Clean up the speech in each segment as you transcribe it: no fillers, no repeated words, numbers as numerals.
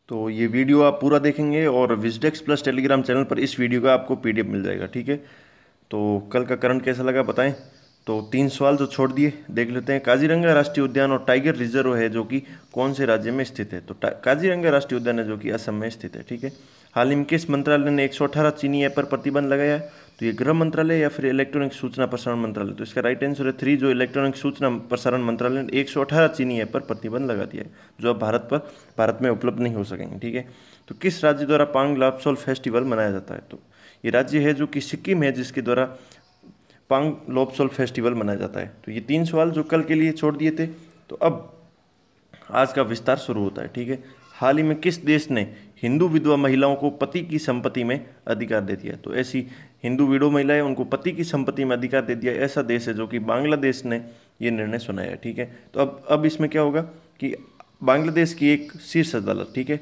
तो ये वीडियो आप पूरा देखेंगे और विजडेक्स प्लस टेलीग्राम चैनल पर इस वीडियो का आपको पीडीएफ मिल जाएगा, ठीक है। तो कल का करंट कैसा लगा बताएं। तो 3 सवाल जो छोड़ दिए देख लेते हैं। काजीरंगा राष्ट्रीय उद्यान और टाइगर रिजर्व है जो कि कौन से राज्य में स्थित है। तो काजीरंगा राष्ट्रीय उद्यान है जो कि असम में स्थित है, ठीक है। हाल ही में किस मंत्रालय ने 118 चीनी ऐप पर प्रतिबंध लगाया है। तो ये गृह मंत्रालय या फिर इलेक्ट्रॉनिक सूचना प्रसारण मंत्रालय। तो इसका राइट आंसर है 3, जो इलेक्ट्रॉनिक सूचना प्रसारण मंत्रालय ने 118 चीनी ऐप पर प्रतिबंध लगा दिया है जो अब भारत में उपलब्ध नहीं हो सकेंगे, ठीक है। तो किस राज्य द्वारा पांग लाब्सोल फेस्टिवल मनाया जाता है। तो ये राज्य है जो कि सिक्किम है, जिसके द्वारा पांग लोब्सोल फेस्टिवल मनाया जाता है। तो ये 3 सवाल जो कल के लिए छोड़ दिए थे। तो अब आज का विस्तार शुरू होता है, ठीक है। हाल ही में किस देश ने हिंदू विधवा महिलाओं को पति की संपत्ति में अधिकार दे दिया। तो ऐसी हिंदू विधवा महिलाएं उनको पति की संपत्ति में अधिकार दे दिया, ऐसा देश है जो कि बांग्लादेश ने ये निर्णय सुनाया है, ठीक है। तो अब इसमें क्या होगा कि बांग्लादेश की एक शीर्ष अदालत, ठीक है,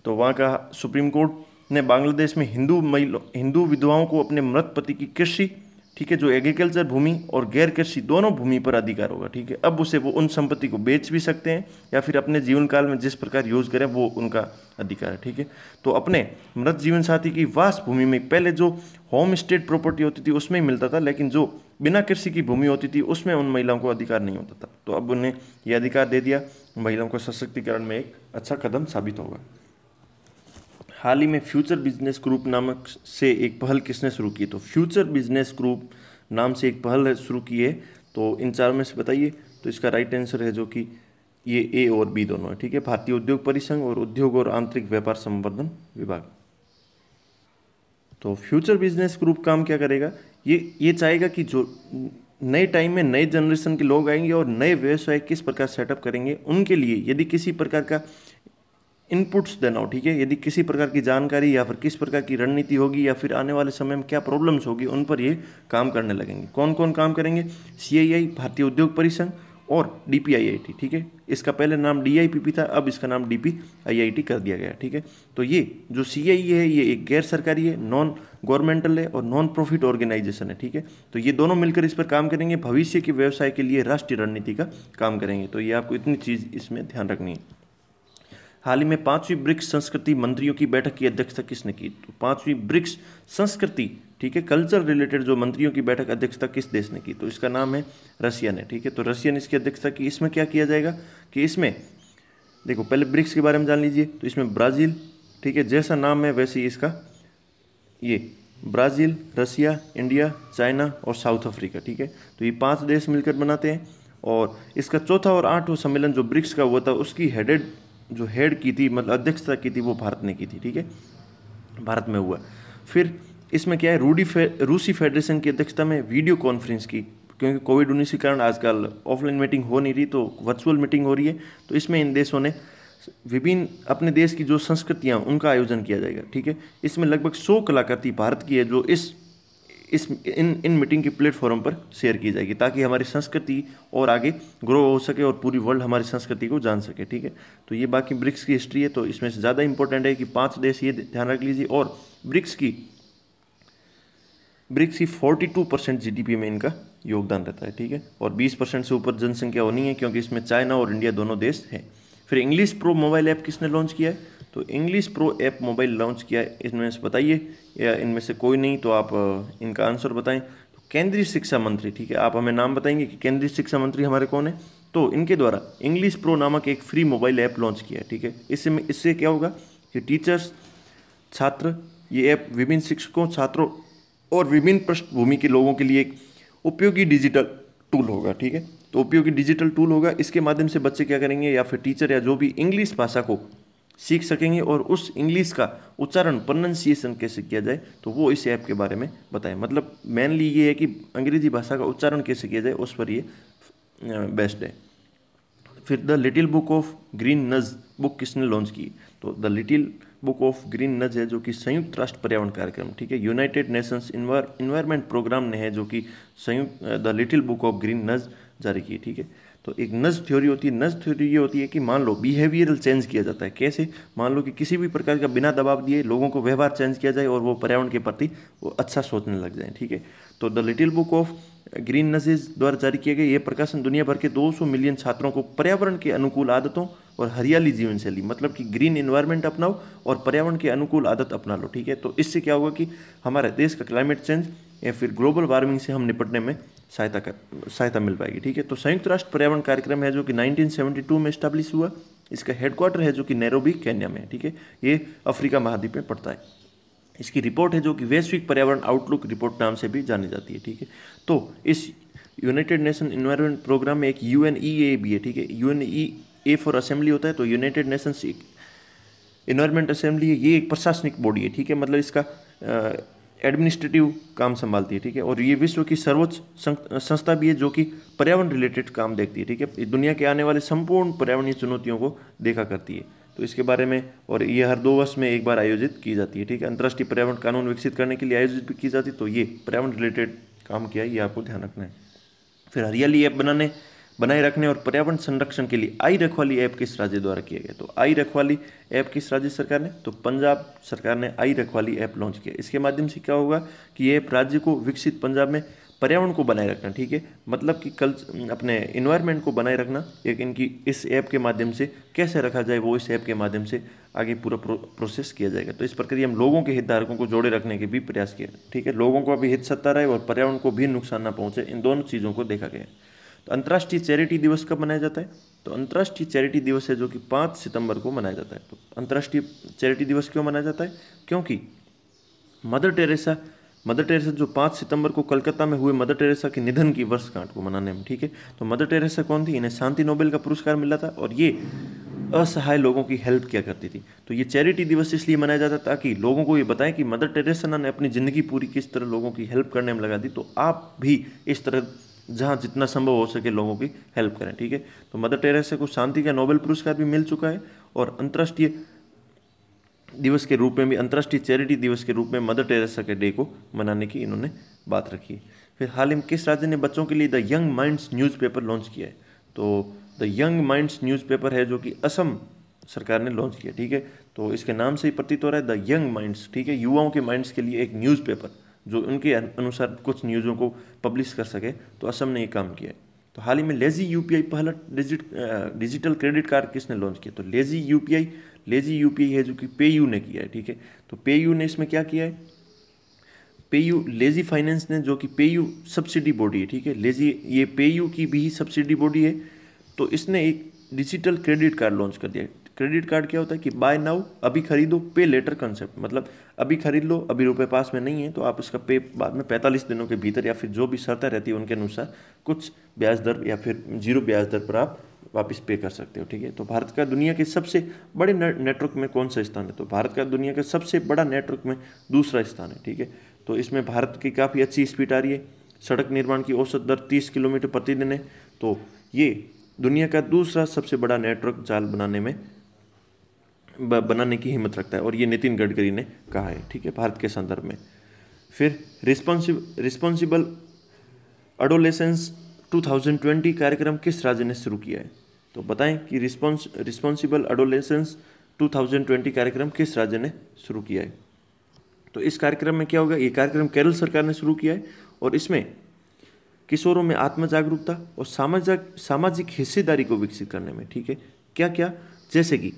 तो वहाँ का सुप्रीम कोर्ट ने बांग्लादेश में हिंदू विधवाओं को अपने मृत पति की कृषि, ठीक है, जो एग्रीकल्चर भूमि और गैर कृषि दोनों भूमि पर अधिकार होगा, ठीक है। अब उसे वो उन संपत्ति को बेच भी सकते हैं या फिर अपने जीवन काल में जिस प्रकार यूज करें वो उनका अधिकार है, ठीक है। तो अपने मृत जीवन साथी की वास भूमि में पहले जो होम स्टेट प्रॉपर्टी होती थी उसमें ही मिलता था, लेकिन जो बिना कृषि की भूमि होती थी उसमें उन महिलाओं को अधिकार नहीं होता था। तो अब उन्हें यह अधिकार दे दिया, महिलाओं को सशक्तिकरण में एक अच्छा कदम साबित होगा। हाल ही में फ्यूचर बिजनेस ग्रुप नामक से एक पहल किसने शुरू की। तो फ्यूचर बिजनेस ग्रुप नाम से एक पहल शुरू की है। तो इन चारों में से बताइए। तो इसका राइट आंसर है जो कि ये ए और बी दोनों है, ठीक है। भारतीय उद्योग परिसंघ और उद्योग और आंतरिक व्यापार संवर्धन विभाग। तो फ्यूचर बिजनेस ग्रुप काम क्या करेगा, ये चाहेगा कि जो नए टाइम में नए जनरेशन के लोग आएंगे और नए व्यवसाय किस प्रकार सेटअप करेंगे, उनके लिए यदि किसी प्रकार का इनपुट्स देना हो, ठीक है, यदि किसी प्रकार की जानकारी या फिर किस प्रकार की रणनीति होगी या फिर आने वाले समय में क्या प्रॉब्लम्स होगी, उन पर ये काम करने लगेंगे। कौन कौन काम करेंगे, CII भारतीय उद्योग परिसंघ और DPIIT, ठीक है। इसका पहले नाम DIPP था, अब इसका नाम DPIIT कर दिया गया, ठीक है। तो ये जो CII है ये एक गैर सरकारी है, नॉन गवर्नमेंटल है और नॉन प्रॉफिट ऑर्गेनाइजेशन है, ठीक है। तो ये दोनों मिलकर इस पर काम करेंगे, भविष्य के व्यवसाय के लिए राष्ट्रीय रणनीति का काम करेंगे। तो ये आपको इतनी चीज़ इसमें ध्यान रखनी है। हाल ही में 5वीं ब्रिक्स संस्कृति मंत्रियों की बैठक की अध्यक्षता किसने की। तो 5वीं ब्रिक्स संस्कृति, ठीक है, कल्चर रिलेटेड जो मंत्रियों की बैठक अध्यक्षता किस देश ने की। तो इसका नाम है रशिया ने, ठीक है। तो रशिया ने इसकी अध्यक्षता की। इसमें क्या किया जाएगा कि इसमें देखो पहले ब्रिक्स के बारे में जान लीजिए। तो इसमें ब्राज़ील, ठीक है, जैसा नाम है वैसे ही इसका ये ब्राज़ील, रशिया, इंडिया, चाइना और साउथ अफ्रीका, ठीक है। तो ये 5 देश मिलकर बनाते हैं। और इसका चौथा और 8वां सम्मेलन जो ब्रिक्स का हुआ था उसकी हेड की थी, मतलब अध्यक्षता की थी, वो भारत ने की थी, ठीक है, भारत में हुआ। फिर इसमें क्या है, रूसी फेडरेशन की अध्यक्षता में वीडियो कॉन्फ्रेंस की, क्योंकि कोविड-19 के कारण आजकल ऑफलाइन मीटिंग हो नहीं रही तो वर्चुअल मीटिंग हो रही है। तो इसमें इन देशों ने विभिन्न अपने देश की जो संस्कृतियाँ उनका आयोजन किया जाएगा, ठीक है। इसमें लगभग 100 कलाकृति भारत की है जो इन मीटिंग के प्लेटफॉर्म पर शेयर की जाएगी, ताकि हमारी संस्कृति और आगे ग्रो हो सके और पूरी वर्ल्ड हमारी संस्कृति को जान सके, ठीक है। तो ये बाकी ब्रिक्स की हिस्ट्री है। तो इसमें से ज़्यादा इंपॉर्टेंट है कि 5 देश, ये ध्यान रख लीजिए। और ब्रिक्स की 42% GDP में इनका योगदान रहता है, ठीक है। और 20% से ऊपर जनसंख्या होनी है, क्योंकि इसमें चाइना और इंडिया दोनों देश हैं। फिर इंग्लिश प्रो मोबाइल ऐप किसने लॉन्च किया है। तो English pro app mobile launch किया है, इनमें से बताइए, या इनमें से कोई नहीं तो आप इनका आंसर बताएं। तो केंद्रीय शिक्षा मंत्री, ठीक है, आप हमें नाम बताएंगे कि केंद्रीय शिक्षा मंत्री हमारे कौन है। तो इनके द्वारा इंग्लिश प्रो नामक एक फ्री मोबाइल ऐप लॉन्च किया है, ठीक है। इससे क्या होगा कि टीचर्स, छात्र, ये ऐप विभिन्न शिक्षकों, छात्रों और विभिन्न पृष्ठभूमि के लोगों के लिए एक उपयोगी डिजिटल टूल होगा, ठीक है। तो उपयोगी डिजिटल टूल होगा, इसके माध्यम से बच्चे क्या करेंगे या फिर टीचर या जो भी इंग्लिश भाषा को सीख सकेंगे और उस इंग्लिश का उच्चारण, प्रोनाउंसिएशन कैसे किया जाए, तो वो इस ऐप के बारे में बताएं। मतलब मेनली ये है कि अंग्रेजी भाषा का उच्चारण कैसे किया जाए, उस पर ये बेस्ट है। फिर the little book of green नज बुक किसने लॉन्च की। तो the little book of green नज है जो कि संयुक्त राष्ट्र पर्यावरण कार्यक्रम, ठीक है, यूनाइटेड नेशंस इन्वायरमेंट प्रोग्राम ने है जो कि the little book of green नज जारी की, ठीक है। तो एक नज थ्योरी होती है। नज थ्योरी ये होती है कि मान लो बिहेवियरल चेंज किया जाता है। कैसे, मान लो कि किसी भी प्रकार का बिना दबाव दिए लोगों को व्यवहार चेंज किया जाए और वो पर्यावरण के प्रति वो अच्छा सोचने लग जाए, ठीक है। तो द लिटिल बुक ऑफ ग्रीननेसेस द्वारा जारी किया गया। ये प्रकाशन दुनिया भर के 200 मिलियन छात्रों को पर्यावरण के अनुकूल आदतों और हरियाली जीवन शैली, मतलब कि ग्रीन एनवायरनमेंट अपनाओ और पर्यावरण के अनुकूल आदत अपना लो, ठीक है। तो इससे क्या होगा कि हमारे देश का क्लाइमेट चेंज या फिर ग्लोबल वार्मिंग से हम निपटने में सहायता मिल पाएगी, ठीक है। तो संयुक्त राष्ट्र पर्यावरण कार्यक्रम है जो कि 1972 में स्टैब्लिश हुआ। इसका हेडक्वार्टर है जो कि नैरोबी केन्या में है, ठीक है। ये अफ्रीका महाद्वीप में पड़ता है। इसकी रिपोर्ट है जो कि वैश्विक पर्यावरण आउटलुक रिपोर्ट नाम से भी जानी जाती है, ठीक है। तो इस यूनाइटेड नेशन इन्वायरमेंट प्रोग्राम में एक UNEA भी है, ठीक है। UNEA फॉर असेंबली होता है, तो यूनाइटेड नेशंस इन्वायरमेंट असेंबली है, ये एक प्रशासनिक बॉडी है, ठीक है। मतलब इसका एडमिनिस्ट्रेटिव काम संभालती है, ठीक है। और ये विश्व की सर्वोच्च संस्था भी है जो कि पर्यावरण रिलेटेड काम देखती है, ठीक है। दुनिया के आने वाले संपूर्ण पर्यावरणीय चुनौतियों को देखा करती है। तो इसके बारे में, और ये हर 2 वर्ष में एक बार आयोजित की जाती है, ठीक है। अंतर्राष्ट्रीय पर्यावरण कानून विकसित करने के लिए आयोजित भी की जाती है। तो ये पर्यावरण रिलेटेड काम किया है, ये आपको ध्यान रखना है। फिर हरियाली ऐप बनाए रखने और पर्यावरण संरक्षण के लिए आई रखवाली ऐप किस राज्य द्वारा किया गया? तो आई रखवाली ऐप किस राज्य सरकार ने? तो पंजाब सरकार ने आई रखवाली ऐप लॉन्च किया। इसके माध्यम से क्या होगा कि ये ऐप राज्य को विकसित पंजाब में पर्यावरण को बनाए रखना, ठीक है, मतलब कि अपने इन्वायरमेंट को बनाए रखना, एक इनकी इस ऐप के माध्यम से कैसे रखा जाए वो इस ऐप के माध्यम से आगे पूरा प्रोसेस किया जाएगा। तो इस प्रक्रिया हम लोगों के हितधारकों को जोड़े रखने के भी प्रयास किया, ठीक है। लोगों को भी हित सत्ता रहे और पर्यावरण को भी नुकसान ना पहुंचे, इन दोनों चीज़ों को देखा गया। तो अंतर्राष्ट्रीय चैरिटी दिवस कब मनाया जाता है? तो अंतर्राष्ट्रीय चैरिटी दिवस है जो कि 5 सितंबर को मनाया जाता है। तो अंतर्राष्ट्रीय चैरिटी दिवस क्यों मनाया जाता है? क्योंकि मदर टेरेसा जो 5 सितंबर को कलकत्ता में हुए मदर टेरेसा के निधन की वर्षगांठ को मनाने में, ठीक है। तो मदर टेरेसा कौन थी? इन्हें शांति नोबेल का पुरस्कार मिला था और ये असहाय लोगों की हेल्प किया करती थी। तो ये चैरिटी दिवस इसलिए मनाया जाता है ताकि लोगों को ये बताएं कि मदर टेरेसा ने अपनी ज़िंदगी पूरी किस तरह लोगों की हेल्प करने में लगा दी। तो आप भी इस तरह जहाँ जितना संभव हो सके लोगों की हेल्प करें, ठीक है। तो मदर टेरेसा को शांति का नोबेल पुरस्कार भी मिल चुका है और अंतर्राष्ट्रीय दिवस के रूप में भी, अंतर्राष्ट्रीय चैरिटी दिवस के रूप में मदर टेरेसा के डे को मनाने की इन्होंने बात रखी है। फिर हाल ही में किस राज्य ने बच्चों के लिए the young minds newspaper launch किया है? तो द यंग माइंड्स न्यूज़पेपर है जो कि असम सरकार ने लॉन्च किया, ठीक है। तो इसके नाम से ही प्रतीत हो रहा है द यंग माइंड्स, ठीक है, युवाओं के माइंड्स के लिए एक न्यूज़पेपर जो उनके अनुसार कुछ न्यूज़ों को पब्लिश कर सके। तो असम ने ये काम किया है। तो हाल ही में लेजी यूपीआई पहला डिजिटल क्रेडिट कार्ड किसने लॉन्च किया? तो लेजी यूपीआई है जो कि पेयू ने किया है, ठीक है। तो पेयू ने इसमें क्या किया है? लेजी फाइनेंस ने, जो कि पेयू सब्सिडी बॉडी है, ठीक है, ये पेयू की भी सब्सिडी बॉडी है। तो इसने एक डिजिटल क्रेडिट कार्ड लॉन्च कर दिया है। क्रेडिट कार्ड क्या होता है कि बाय नाउ, अभी खरीदो, पे लेटर कंसेप्ट, मतलब अभी खरीद लो, अभी रुपए पास में नहीं है तो आप इसका पे बाद में 45 दिनों के भीतर या फिर जो भी शर्तें रहती है उनके अनुसार कुछ ब्याज दर या फिर 0 ब्याज दर पर आप वापस पे कर सकते हो, ठीक है। तो भारत का दुनिया के सबसे बड़े नेटवर्क में कौन सा स्थान है? तो भारत का दुनिया के सबसे बड़ा नेटवर्क में दूसरा स्थान है, ठीक है। तो इसमें भारत की काफ़ी अच्छी स्पीड आ रही है। सड़क निर्माण की औसत दर 30 किलोमीटर प्रतिदिन है। तो ये दुनिया का दूसरा सबसे बड़ा नेटवर्क जाल बनाने की हिम्मत रखता है और ये नितिन गडकरी ने कहा है, ठीक है, भारत के संदर्भ में। फिर रिस्पॉन्सिबल एडोलेसेंस 2020 कार्यक्रम किस राज्य ने शुरू किया है? तो बताएं कि रिस्पॉन्सिबल एडोलेसेंस 2020 कार्यक्रम किस राज्य ने शुरू किया है? तो इस कार्यक्रम में क्या होगा? ये कार्यक्रम केरल सरकार ने शुरू किया है और इसमें किशोरों में आत्म जागरूकता और सामाजिक हिस्सेदारी को विकसित करने में, ठीक है, क्या क्या, जैसे कि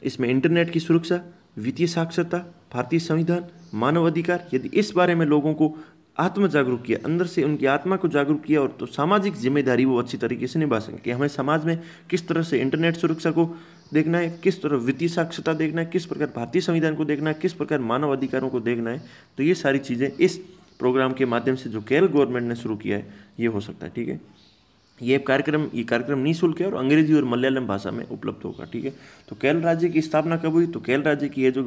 इसमें इंटरनेट की सुरक्षा, वित्तीय साक्षरता, भारतीय संविधान, मानव अधिकार, यदि इस बारे में लोगों को आत्म जागरूक किया, अंदर से उनकी आत्मा को जागरूक किया, और तो सामाजिक जिम्मेदारी वो अच्छी तरीके से निभा सकें कि हमें समाज में किस तरह से इंटरनेट सुरक्षा को देखना है, किस तरह वित्तीय साक्षरता देखना है, किस प्रकार भारतीय संविधान को देखना है, किस प्रकार मानव अधिकारों को देखना है। तो ये सारी चीज़ें इस प्रोग्राम के माध्यम से जो केरल गवर्नमेंट ने शुरू किया है ये हो सकता है, ठीक है। ये कार्यक्रम निःशुल्क है और अंग्रेजी और मलयालम भाषा में उपलब्ध होगा, ठीक है। तो केरल राज्य की स्थापना कब हुई? तो केरल राज्य की है जो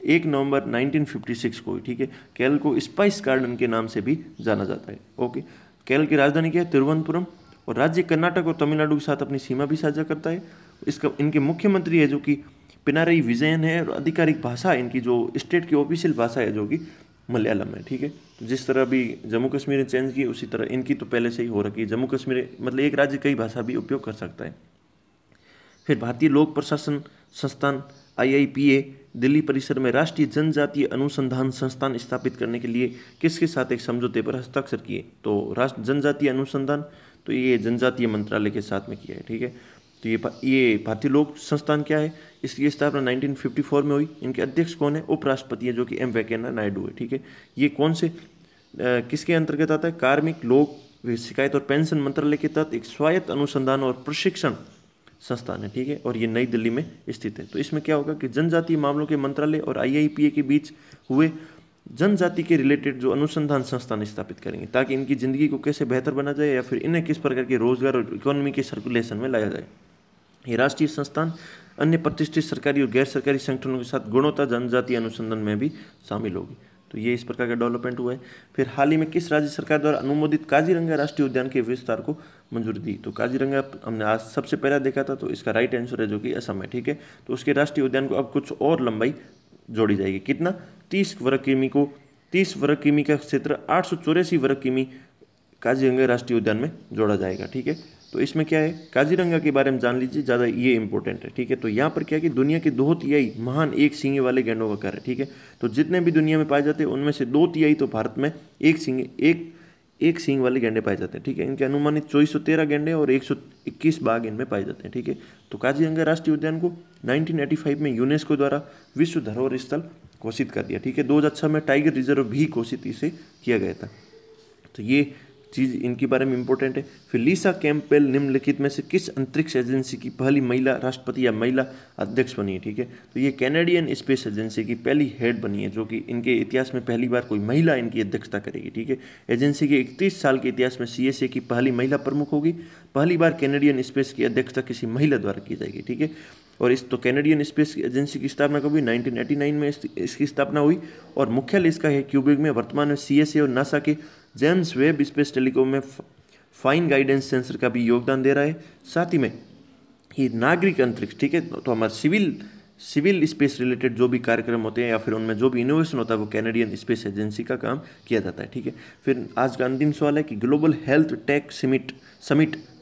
1 नवंबर 1956 को हुई, ठीक है। केरल को स्पाइस गार्डन के नाम से भी जाना जाता है, ओके। केरल की राजधानी क्या है? तिरुवनंतपुरम। और राज्य कर्नाटक और तमिलनाडु के साथ अपनी सीमा भी साझा करता है। इनके मुख्यमंत्री है जो कि पिनाराई विजयन है और आधिकारिक भाषा इनकी जो स्टेट की ऑफिशियल भाषा है जो कि मलयालम है, ठीक है। तो जिस तरह अभी जम्मू कश्मीर ने चेंज की उसी तरह इनकी तो पहले से ही हो रखी है। जम्मू कश्मीर मतलब एक राज्य कई भाषा भी उपयोग कर सकता है। फिर भारतीय लोक प्रशासन संस्थान IIPA दिल्ली परिसर में राष्ट्रीय जनजातीय अनुसंधान संस्थान स्थापित करने के लिए किसके साथ एक समझौते पर हस्ताक्षर किए? तो राष्ट्र जनजातीय अनुसंधान, तो ये जनजातीय मंत्रालय के साथ में किया है, ठीक है। तो ये भारतीय लोक संस्थान क्या है? इसकी स्थापना 1954 में हुई। इनके अध्यक्ष कौन है? उपराष्ट्रपति है, जो कि M वेंकैया नायडू है, ठीक है। ये कौन से किसके अंतर्गत आता है? कार्मिक लोक शिकायत और पेंशन मंत्रालय के तहत एक स्वायत्त अनुसंधान और प्रशिक्षण संस्थान है, ठीक है। और ये नई दिल्ली में स्थित है। तो इसमें क्या होगा कि जनजातीय मामलों के मंत्रालय और IIPA के बीच हुए जनजाति के रिलेटेड जो अनुसंधान संस्थान स्थापित करेंगे, ताकि इनकी ज़िंदगी को कैसे बेहतर बना जाए या फिर इन्हें किस प्रकार के रोजगार और इकोनॉमी के सर्कुलेशन में लाया जाए। ये राष्ट्रीय संस्थान अन्य प्रतिष्ठित सरकारी और गैर सरकारी संगठनों के साथ गुणवत्ता जनजातीय अनुसंधान में भी शामिल होगी। तो ये इस प्रकार का डेवलपमेंट हुआ है। फिर हाल ही में किस राज्य सरकार द्वारा अनुमोदित काजीरंगा राष्ट्रीय उद्यान के विस्तार को मंजूरी दी? तो काजीरंगा हमने आज सबसे पहला देखा था, तो इसका राइट आंसर है जो कि असम है, ठीक है। तो उसके राष्ट्रीय उद्यान को अब कुछ और लंबाई जोड़ी जाएगी। कितना? 30 वर्ग किमी को 30 वर्ग किमी का क्षेत्र 884 वर्ग किमी काजीरंगा राष्ट्रीय उद्यान में जोड़ा जाएगा, ठीक है। तो इसमें क्या है, काजीरंगा के बारे में जान लीजिए, ज़्यादा ये इंपॉर्टेंट है, ठीक है। तो यहाँ पर क्या है कि दुनिया के 2/3 महान एक सींगे वाले गैंडों का घर है, ठीक है। तो जितने भी दुनिया में पाए जाते हैं उनमें से 2/3 तो भारत में एक सींग वाले गैंडे पाए जाते हैं, ठीक है। इनके अनुमानित 2413 गैंडे और 121 बाघ इनमें पाए जाते हैं, ठीक है। तो काजीरंगा राष्ट्रीय उद्यान को 1985 में यूनेस्को द्वारा विश्व धरोहर स्थल घोषित कर दिया, ठीक है। 2006 में टाइगर रिजर्व भी घोषित इसे किया गया था। तो ये चीज़ इनके बारे में इंपॉर्टेंट है। फिर लिसा कैंपबेल निम्नलिखित में से किस अंतरिक्ष एजेंसी की पहली महिला राष्ट्रपति या महिला अध्यक्ष बनी है, ठीक है। तो ये कैनेडियन स्पेस एजेंसी की पहली हेड बनी है, जो कि इनके इतिहास में पहली बार कोई महिला इनकी अध्यक्षता करेगी, ठीक है। एजेंसी के 31 साल के इतिहास में CSA की पहली महिला प्रमुख होगी। पहली बार कैनेडियन स्पेस की अध्यक्षता किसी महिला द्वारा की जाएगी, ठीक है। और इस तो कैनेडियन स्पेस एजेंसी की स्थापना कब हुई? 1989 में इसकी स्थापना हुई। और मुख्यालय इसका है क्यूबेक में। वर्तमान में CSA और नासा के जेम्स वेब स्पेस टेलीकॉम में फाइन गाइडेंस सेंसर का भी योगदान दे रहा है। साथ ही में ये नागरिक अंतरिक्ष, ठीक है। तो हमारा सिविल स्पेस रिलेटेड जो भी कार्यक्रम होते हैं या फिर उनमें जो भी इनोवेशन होता है वो कैनेडियन स्पेस एजेंसी का काम किया जाता है, ठीक है। फिर आज का अंतिम सवाल है कि ग्लोबल हेल्थ टेक समिट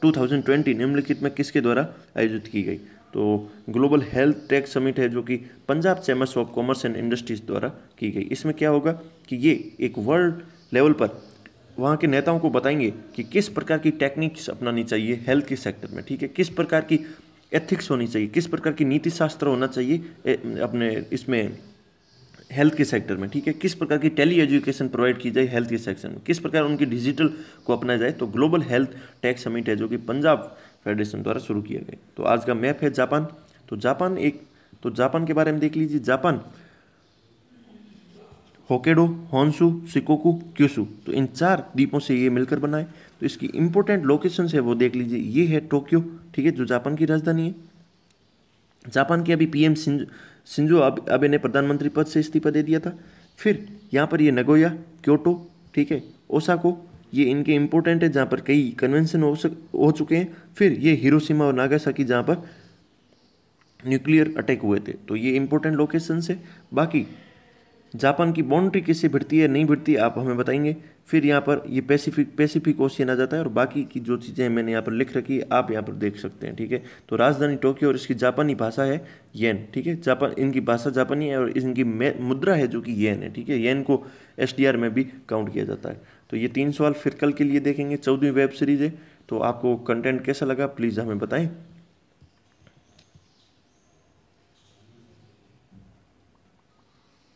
2020 निम्नलिखित में किसके द्वारा आयोजित की गई? तो ग्लोबल हेल्थ टेक समिट है, जो कि Punjab chambers of commerce and industries द्वारा की गई। इसमें क्या होगा कि ये एक वर्ल्ड लेवल पर वहाँ के नेताओं को बताएंगे कि किस प्रकार की टेक्निक्स अपनानी चाहिए हेल्थ के सेक्टर में, ठीक है। किस प्रकार की एथिक्स होनी चाहिए, किस प्रकार की नीति शास्त्र होना चाहिए अपने इसमें हेल्थ के सेक्टर में, ठीक है। किस प्रकार की टेली एजुकेशन प्रोवाइड की जाए हेल्थ के सेक्शन में, किस प्रकार उनकी डिजिटल को अपनाया जाए। तो ग्लोबल हेल्थ टेक समिट है, जो कि पंजाब फेडरेशन द्वारा शुरू किया गया। तो आज का मैप है जापान। तो जापान के बारे में देख लीजिए। जापान होकेडो, होन्शु, शिकोकू, क्यूशु, तो इन 4 द्वीपों से ये मिलकर बना है। तो इसकी इंपॉर्टेंट लोकेशंस है वो देख लीजिए। ये है टोक्यो, ठीक है, जो जापान की राजधानी है। जापान के अभी PM शिंजो आबे ने प्रधानमंत्री पद से इस्तीफा दे दिया था। फिर यहाँ पर ये नगोया, क्योटो, ठीक है, ओसाको, ये इनके इंपॉर्टेंट है जहाँ पर कई कन्वेंशन हो चुके हैं। फिर ये हिरोशिमा और नागासाकी जहाँ पर न्यूक्लियर अटैक हुए थे। तो ये इंपॉर्टेंट लोकेशंस है। बाकी जापान की बाउंड्री किससे भिड़ती है नहीं भिड़ती आप हमें बताएंगे। फिर यहाँ पर ये पैसिफिक ओशियन आ जाता है। और बाकी की जो चीज़ें मैंने यहाँ पर लिख रखी है आप यहाँ पर देख सकते हैं, ठीक है। तो राजधानी टोक्यो और इसकी जापानी भाषा है येन, ठीक है। जापान इनकी भाषा जापानी है और इनकी मुद्रा है जो कि येन है, ठीक है। येन को SDR में भी काउंट किया जाता है। तो ये 3 सवाल फिर कल के लिए देखेंगे। 14वीं वेब सीरीज़ है। तो आपको कंटेंट कैसा लगा प्लीज़ हमें बताएं।